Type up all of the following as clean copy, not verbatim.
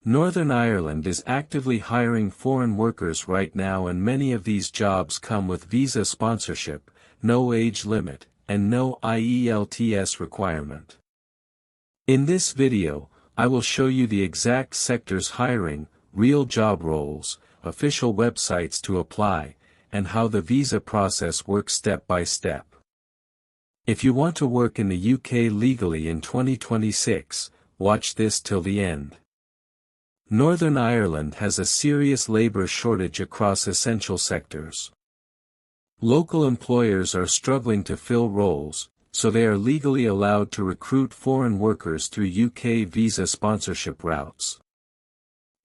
Northern Ireland is actively hiring foreign workers right now, and many of these jobs come with visa sponsorship, no age limit, and no IELTS requirement. In this video, I will show you the exact sectors hiring, real job roles, official websites to apply, and how the visa process works step by step. If you want to work in the UK legally in 2026, watch this till the end. Northern Ireland has a serious labour shortage across essential sectors. Local employers are struggling to fill roles, so they are legally allowed to recruit foreign workers through UK visa sponsorship routes.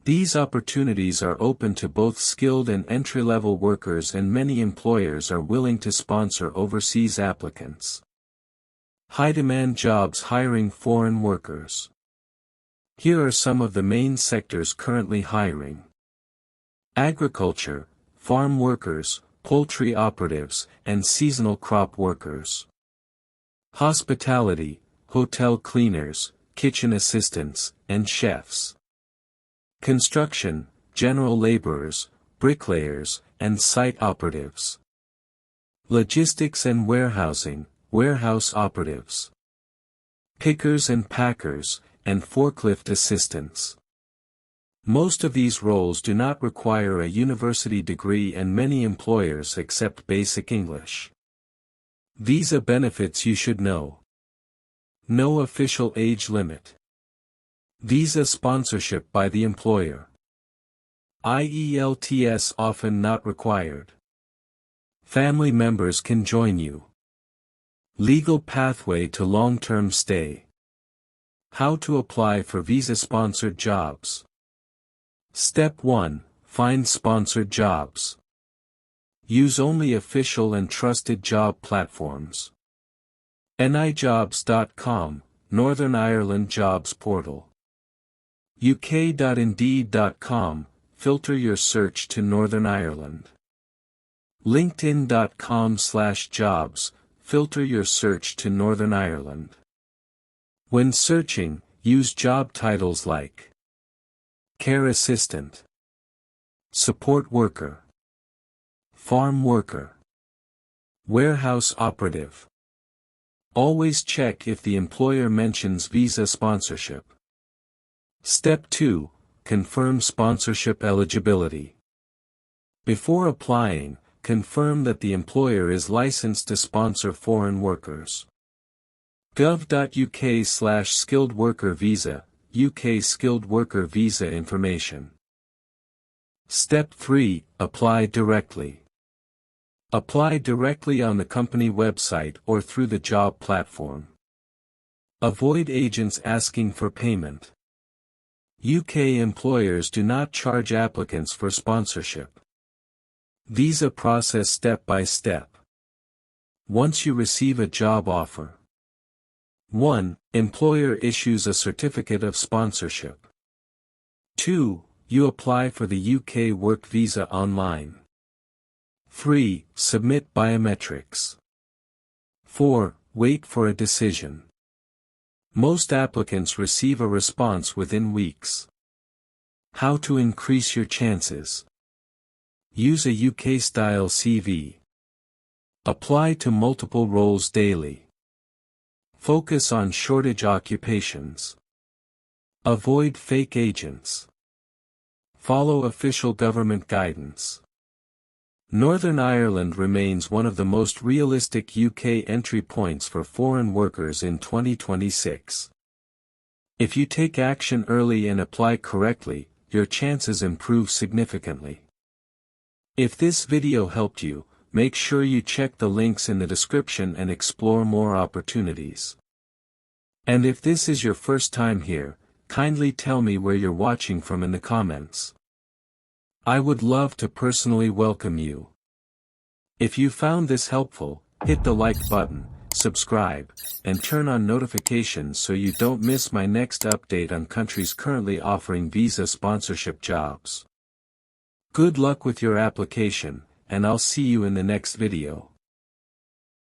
These opportunities are open to both skilled and entry-level workers, and many employers are willing to sponsor overseas applicants. High-demand jobs hiring foreign workers. Here are some of the main sectors currently hiring: agriculture, farm workers, poultry operatives, and seasonal crop workers. Hospitality, hotel cleaners, kitchen assistants, and chefs. Construction, general laborers, bricklayers, and site operatives. Logistics and warehousing, warehouse operatives. Pickers and packers, and forklift assistants. Most of these roles do not require a university degree, and many employers accept basic English. Visa benefits you should know. No official age limit. Visa sponsorship by the employer. IELTS often not required. Family members can join you. Legal pathway to long-term stay. How to apply for visa-sponsored jobs. Step 1. Find sponsored jobs. Use only official and trusted job platforms. nijobs.com, Northern Ireland Jobs Portal. uk.indeed.com, filter your search to Northern Ireland. linkedin.com/jobs, filter your search to Northern Ireland. When searching, use job titles like care assistant, support worker, farm worker, warehouse operative. Always check if the employer mentions visa sponsorship. Step 2. Confirm sponsorship eligibility. Before applying, confirm that the employer is licensed to sponsor foreign workers. gov.uk/skilled worker visa, UK skilled worker visa information. Step 3. Apply directly. Apply directly on the company website or through the job platform. Avoid agents asking for payment. UK employers do not charge applicants for sponsorship. Visa process step by step. Once you receive a job offer. 1. Employer issues a certificate of sponsorship. 2. You apply for the UK work visa online. 3. Submit biometrics. 4. Wait for a decision. Most applicants receive a response within weeks. How to increase your chances. Use a UK-style CV. Apply to multiple roles daily. Focus on shortage occupations. Avoid fake agents. Follow official government guidance. Northern Ireland remains one of the most realistic UK entry points for foreign workers in 2026. If you take action early and apply correctly, your chances improve significantly. If this video helped you, make sure you check the links in the description and explore more opportunities. And if this is your first time here, kindly tell me where you're watching from in the comments. I would love to personally welcome you. If you found this helpful, hit the like button, subscribe, and turn on notifications so you don't miss my next update on countries currently offering visa sponsorship jobs. Good luck with your application, and I'll see you in the next video.